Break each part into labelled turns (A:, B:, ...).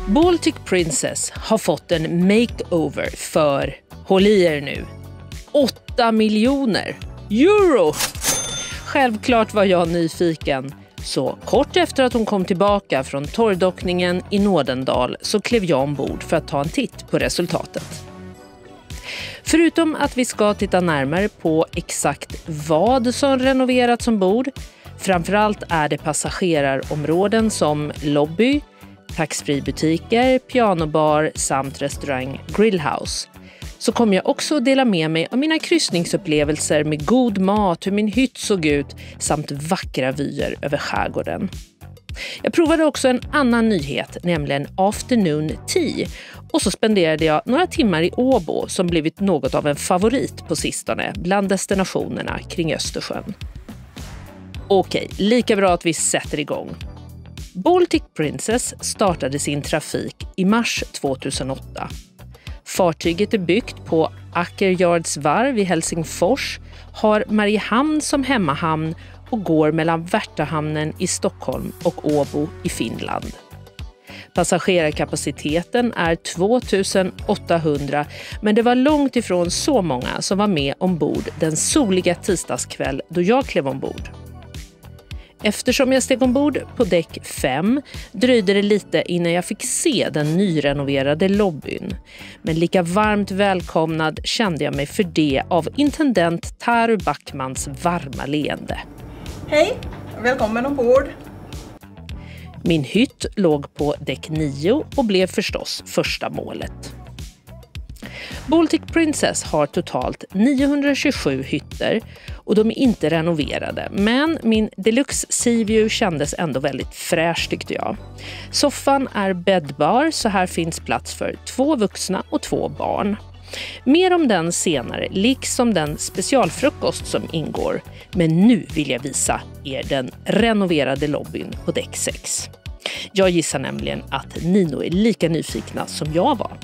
A: Baltic Princess har fått en makeover för, håll i er nu, 8 miljoner euro. Självklart var jag nyfiken, så kort efter att hon kom tillbaka från torrdockningen i Nådendal så klev jag ombord för att ta en titt på resultatet. Förutom att vi ska titta närmare på exakt vad som renoverats ombord, framförallt är det passagerarområden som lobby, taxfree-butiker, pianobar samt restaurang Grillhouse, så kommer jag också att dela med mig av mina kryssningsupplevelser med god mat, hur min hytt såg ut samt vackra vyer över skärgården. Jag provade också en annan nyhet, nämligen afternoon tea, och så spenderade jag några timmar i Åbo som blivit något av en favorit på sistone bland destinationerna kring Östersjön. Okej, lika bra att vi sätter igång. Baltic Princess startade sin trafik i mars 2008. Fartyget är byggt på Akerjards varv i Helsingfors, har Mariehamn som hemmahamn och går mellan Värtahamnen i Stockholm och Åbo i Finland. Passagerarkapaciteten är 2800, men det var långt ifrån så många som var med ombord den soliga tisdagskväll då jag klev ombord. Eftersom jag steg ombord på däck 5 dröjde det lite innan jag fick se den nyrenoverade lobbyn. Men lika varmt välkomnad kände jag mig för det av intendent Taru Backmans varma leende.
B: Hej, välkommen ombord.
A: Min hytt låg på däck 9 och blev förstås första målet. Baltic Princess har totalt 927 hytter och de är inte renoverade, men min Deluxe Seaview kändes ändå väldigt fräsch tyckte jag. Soffan är bäddbar, så här finns plats för 2 vuxna och 2 barn. Mer om den senare, liksom den specialfrukost som ingår, men nu vill jag visa er den renoverade lobbyn på däck 6. Jag gissar nämligen att ni nog är lika nyfikna som jag var.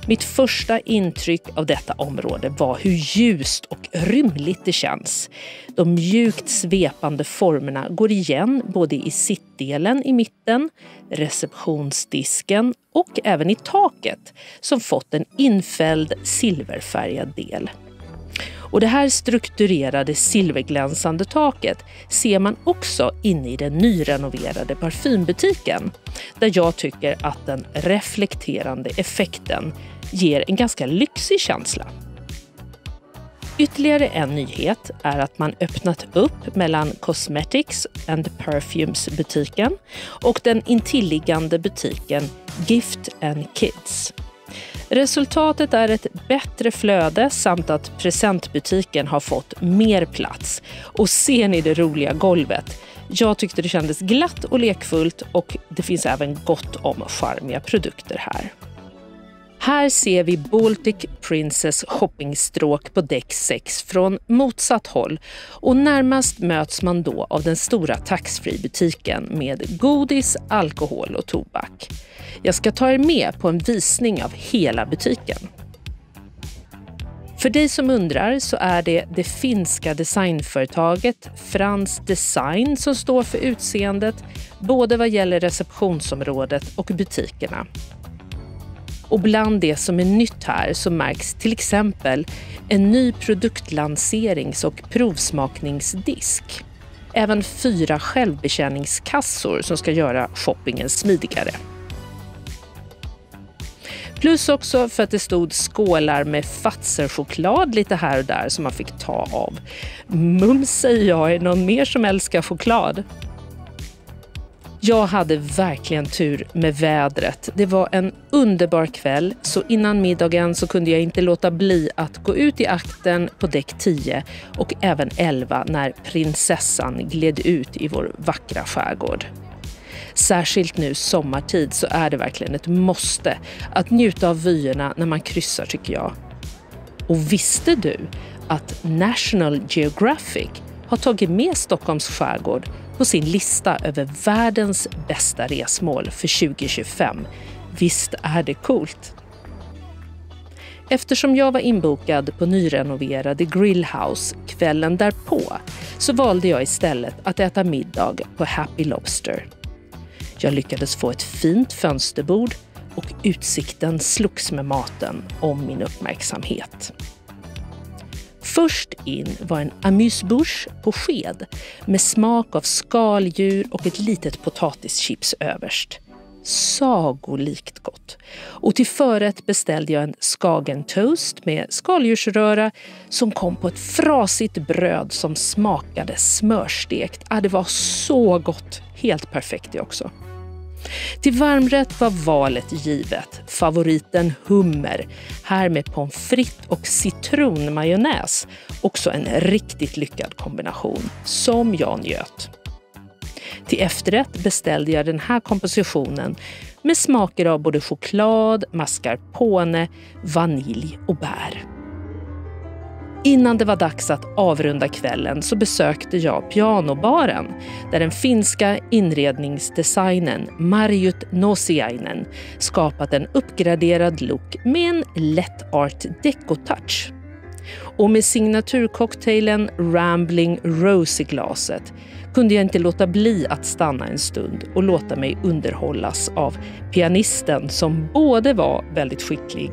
A: Mitt första intryck av detta område var hur ljust och rymligt det känns. De mjukt svepande formerna går igen både i sittdelen i mitten, receptionsdisken och även i taket som fått en infälld silverfärgad del. Och det här strukturerade silverglänsande taket ser man också inne i den nyrenoverade parfymbutiken, där jag tycker att den reflekterande effekten ger en ganska lyxig känsla. Ytterligare en nyhet är att man öppnat upp mellan Cosmetics and Perfumes butiken och den intilliggande butiken Gift and Kids. Resultatet är ett bättre flöde samt att presentbutiken har fått mer plats. Och ser ni det roliga golvet? Jag tyckte det kändes glatt och lekfullt och det finns även gott om charmiga produkter här. Här ser vi Baltic Princess shoppingstråk på däck 6 från motsatt håll och närmast möts man då av den stora taxfree-butiken med godis, alkohol och tobak. Jag ska ta er med på en visning av hela butiken. För dig som undrar så är det finska designföretaget Frans Design som står för utseendet både vad gäller receptionsområdet och butikerna. Och bland det som är nytt här så märks till exempel en ny produktlanserings- och provsmakningsdisk. Även 4 självbetjäningskassor som ska göra shoppingen smidigare. Plus också för att det stod skålar med Fazer-choklad lite här och där som man fick ta av. Mums säger jag, är någon mer som älskar choklad? Jag hade verkligen tur med vädret. Det var en underbar kväll, så innan middagen så kunde jag inte låta bli att gå ut i akten på däck 10 och även 11 när prinsessan gled ut i vår vackra skärgård. Särskilt nu sommartid så är det verkligen ett måste att njuta av vyerna när man kryssar tycker jag. Och visste du att National Geographic har tagit med Stockholms skärgård på sin lista över världens bästa resmål för 2025. Visst är det coolt? Eftersom jag var inbokad på nyrenoverade Grillhouse kvällen därpå så valde jag istället att äta middag på Happy Lobster. Jag lyckades få ett fint fönsterbord och utsikten slogs med maten om min uppmärksamhet. Först in var en amuse-bouche på sked med smak av skaldjur och ett litet potatischips överst. Sagolikt gott. Och till förrätt beställde jag en Skagen toast med skaldjursröra som kom på ett frasigt bröd som smakade smörstekt. Det var så gott. Helt perfekt det också. Till varmrätt var valet givet. Favoriten hummer. Här med pommes frites och citronmajonnäs. Också en riktigt lyckad kombination som jag njöt. Till efterrätt beställde jag den här kompositionen med smaker av både choklad, mascarpone, vanilj och bär. Innan det var dags att avrunda kvällen så besökte jag pianobaren där den finska inredningsdesignen Marjut Nosiainen skapat en uppgraderad look med en lätt art deco-touch. Och med signaturcocktailen Rambling Rose i glaset kunde jag inte låta bli att stanna en stund och låta mig underhållas av pianisten som både var väldigt skicklig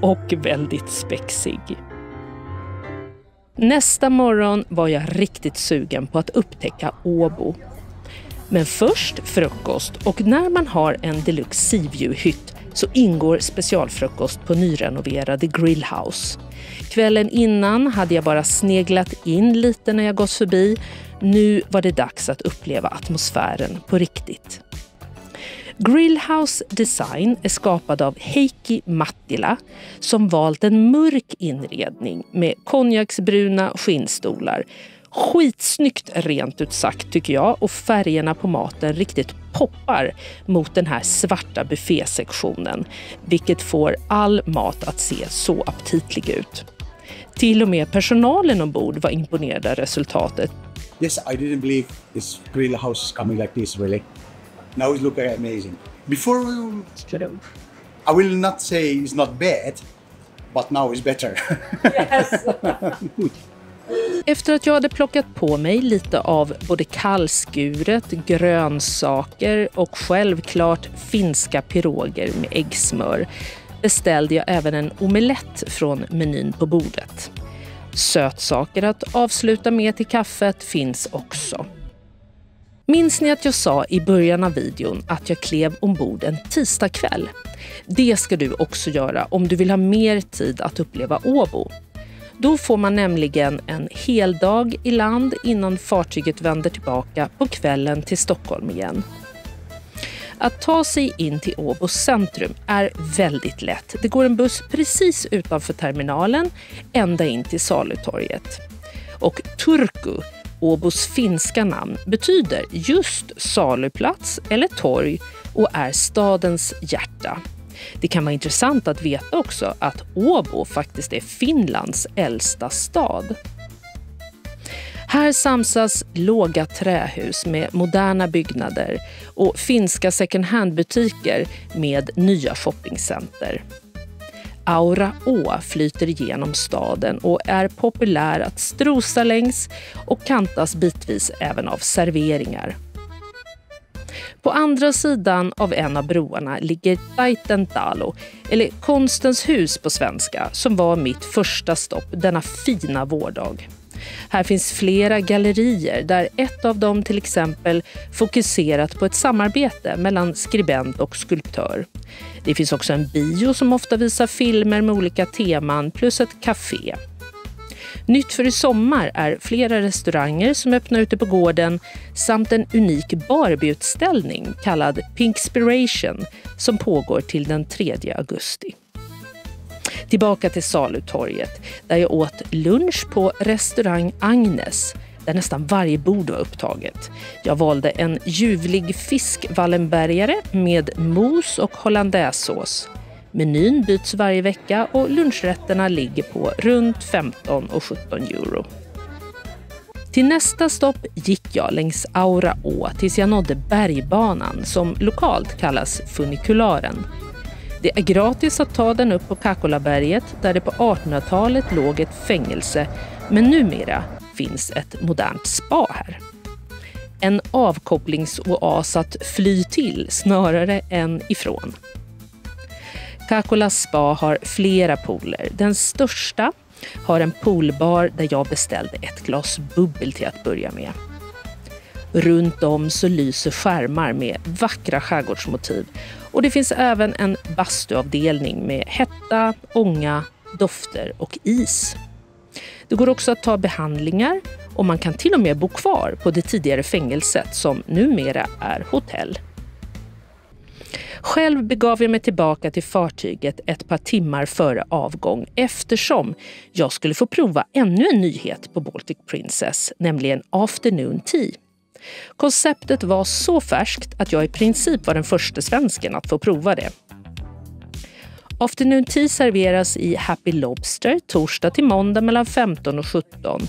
A: och väldigt spexig. Nästa morgon var jag riktigt sugen på att upptäcka Åbo. Men först frukost, och när man har en deluxe Sea View-hytt så ingår specialfrukost på nyrenoverade Grillhouse. Kvällen innan hade jag bara sneglat in lite när jag gått förbi. Nu var det dags att uppleva atmosfären på riktigt. Grillhouse Design är skapad av Heikki Mattila som valt en mörk inredning med konjaksbruna skinnstolar. Skitsnyggt rent ut sagt tycker jag, och färgerna på maten riktigt poppar mot den här svarta buffésektionen, vilket får all mat att se så aptitlig ut. Till och med personalen ombord var imponerad av resultatet.
C: Yes, I didn't believe this Grillhouse is coming like this really. Now it looks amazing. Before I will not say it's not bad, but now it's better.
B: Yes.
A: Efter att jag hade plockat på mig lite av både kallskuret, grönsaker och självklart finska piroger med äggsmör beställde jag även en omelett från menyn på bordet. Sötsaker att avsluta med till kaffet finns också. Minns ni att jag sa i början av videon att jag klev ombord en tisdagkväll? Det ska du också göra om du vill ha mer tid att uppleva Åbo. Då får man nämligen en hel dag i land innan fartyget vänder tillbaka på kvällen till Stockholm igen. Att ta sig in till Åbos centrum är väldigt lätt. Det går en buss precis utanför terminalen ända in till Salutorget. Och Turku, Åbos finska namn, betyder just saluplats eller torg och är stadens hjärta. Det kan vara intressant att veta också att Åbo faktiskt är Finlands äldsta stad. Här samsas låga trähus med moderna byggnader och finska second hand-butiker med nya shoppingcenter. Aura Å flyter igenom staden och är populär att strosa längs och kantas bitvis även av serveringar. På andra sidan av en av broarna ligger Taitentalo, eller Konstens hus på svenska, som var mitt första stopp denna fina vårdag. Här finns flera gallerier där ett av dem till exempel fokuserat på ett samarbete mellan skribent och skulptör. Det finns också en bio som ofta visar filmer med olika teman plus ett café. Nytt för i sommar är flera restauranger som öppnar ute på gården samt en unik Barbie-utställning kallad Pinkspiration som pågår till den 3 augusti. Tillbaka till Salutorget där jag åt lunch på restaurang Agnes där nästan varje bord var upptaget. Jag valde en ljuvlig fisk-wallenbergare med mos och hollandaisesås. Menyn byts varje vecka och lunchrätterna ligger på runt 15 och 17 euro. Till nästa stopp gick jag längs Aura Å tills jag nådde bergbanan som lokalt kallas funikularen. Det är gratis att ta den upp på Kakolaberget där det på 1800-talet låg ett fängelse, men numera finns ett modernt spa här. En avkopplingsoas att fly till snarare än ifrån. Kakola Spa har flera pooler. Den största har en poolbar där jag beställde ett glas bubbel till att börja med. Runt om så lyser skärmar med vackra skärgårdsmotiv. Och det finns även en bastuavdelning med hetta, ånga, dofter och is. Det går också att ta behandlingar och man kan till och med bo kvar på det tidigare fängelset som numera är hotell. Själv begav jag mig tillbaka till fartyget ett par timmar före avgång eftersom jag skulle få prova ännu en nyhet på Baltic Princess, nämligen afternoon tea. Konceptet var så färskt att jag i princip var den första svensken att få prova det. Afternoon tea serveras i Happy Lobster torsdag till måndag mellan 15 och 17.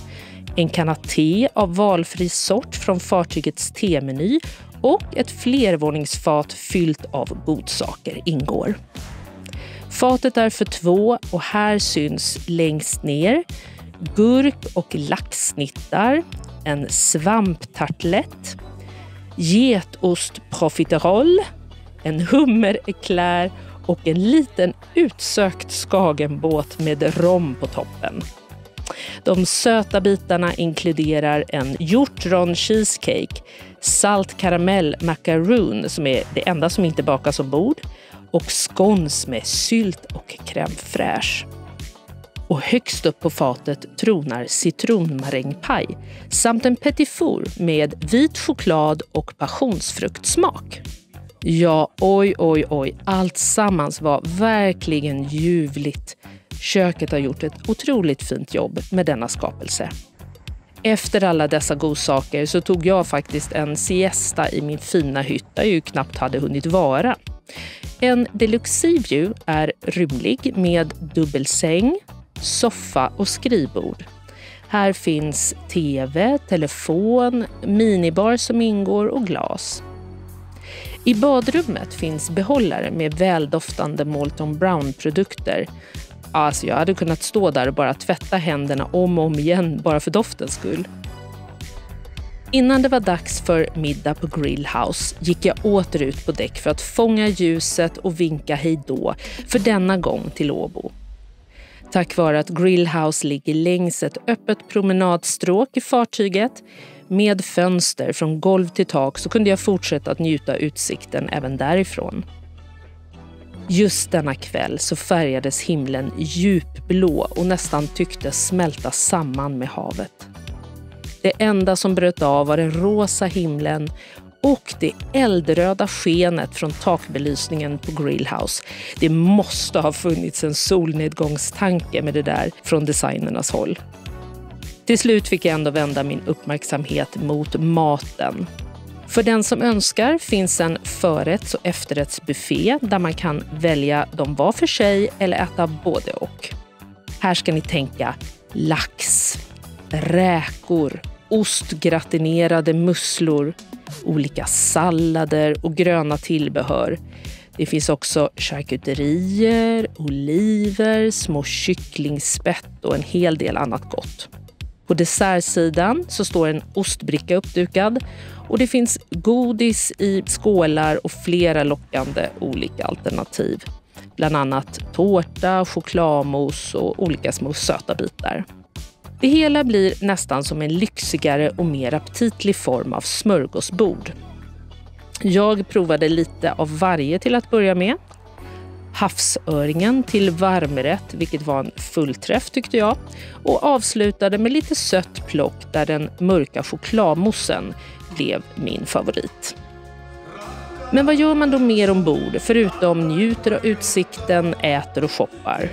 A: En kanna te av valfri sort från fartygets temeny och ett flervåningsfat fyllt av godsaker ingår. Fatet är för 2 och här syns längst ner gurk- och laxsnittar, en svamptartlett, getost profiterol, en hummereklär och en liten utsökt skagenbåt med rom på toppen. De söta bitarna inkluderar en hjortron cheesecake, salt karamell macaroon som är det enda som inte bakas ombord och scones med sylt och crème fraîche. Och högst upp på fatet tronar citronmarängpaj samt en petit four med vit choklad och passionsfruktsmak. Ja, oj, allt sammans var verkligen ljuvligt. Köket har gjort ett otroligt fint jobb med denna skapelse. Efter alla dessa godsaker så tog jag faktiskt en siesta i min fina hytt där jag ju knappt hade hunnit vara. En deluxe view är rymlig med dubbelsäng, soffa och skrivbord. Här finns tv, telefon, minibar som ingår och glas. I badrummet finns behållare med väldoftande Molton Brown-produkter. Alltså jag hade kunnat stå där och bara tvätta händerna om och om igen bara för doftens skull. Innan det var dags för middag på Grillhouse gick jag åter ut på däck för att fånga ljuset och vinka hejdå för denna gång till Åbo. Tack vare att Grillhouse ligger längs ett öppet promenadstråk i fartyget med fönster från golv till tak så kunde jag fortsätta att njuta utsikten även därifrån. Just denna kväll så färgades himlen djupblå och nästan tycktes smälta samman med havet. Det enda som bröt av var den rosa himlen och det eldröda skenet från takbelysningen på Grillhouse. Det måste ha funnits en solnedgångstanke med det där från designernas håll. Till slut fick jag ändå vända min uppmärksamhet mot maten. För den som önskar finns en förrätts- och efterrättsbuffé där man kan välja dem var för sig eller äta både och. Här ska ni tänka lax, räkor, ostgratinerade musslor, olika sallader och gröna tillbehör. Det finns också charkuterier, oliver, små kycklingspett och en hel del annat gott. På dessertsidan så står en ostbricka uppdukad och det finns godis i skålar och flera lockande olika alternativ. Bland annat tårta, chokladmousse och olika små söta bitar. Det hela blir nästan som en lyxigare och mer aptitlig form av smörgåsbord. Jag provade lite av varje till att börja med. Havsöringen till varmrätt, vilket var en fullträff tyckte jag. Och avslutade med lite sött plock där den mörka chokladmoussen blev min favorit. Men vad gör man då mer ombord förutom njuter av utsikten, äter och shoppar?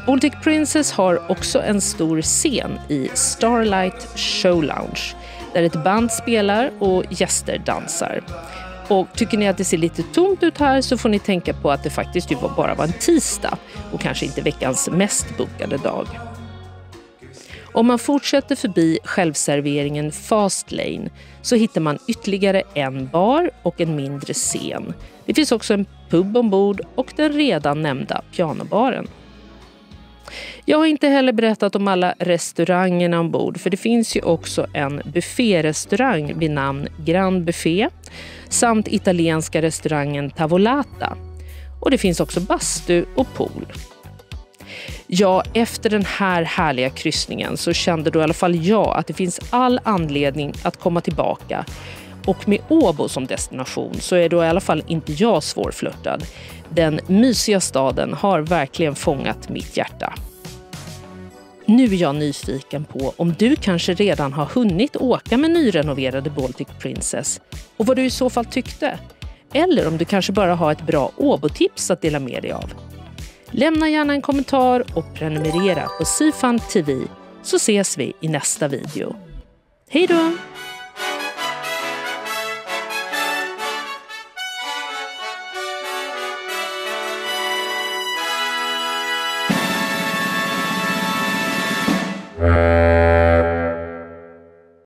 A: Baltic Princess har också en stor scen i Starlight Show Lounge där ett band spelar och gäster dansar. Och tycker ni att det ser lite tomt ut här så får ni tänka på att det faktiskt ju bara var en tisdag och kanske inte veckans mest bokade dag. Om man fortsätter förbi självserveringen Fast Lane så hittar man ytterligare en bar och en mindre scen. Det finns också en pub ombord och den redan nämnda pianobaren. Jag har inte heller berättat om alla restaurangerna ombord, för det finns ju också en bufférestaurang vid namn Grand Buffet samt italienska restaurangen Tavolata. Och det finns också bastu och pool. Ja, efter den här härliga kryssningen så kände då i alla fall jag att det finns all anledning att komma tillbaka. Och med Åbo som destination så är då i alla fall inte jag svårflörtad. Den mysiga staden har verkligen fångat mitt hjärta. Nu är jag nyfiken på om du kanske redan har hunnit åka med nyrenoverade Baltic Princess och vad du i så fall tyckte. Eller om du kanske bara har ett bra Åbo-tips att dela med dig av. Lämna gärna en kommentar och prenumerera på Seafund TV så ses vi i nästa video. Hej då!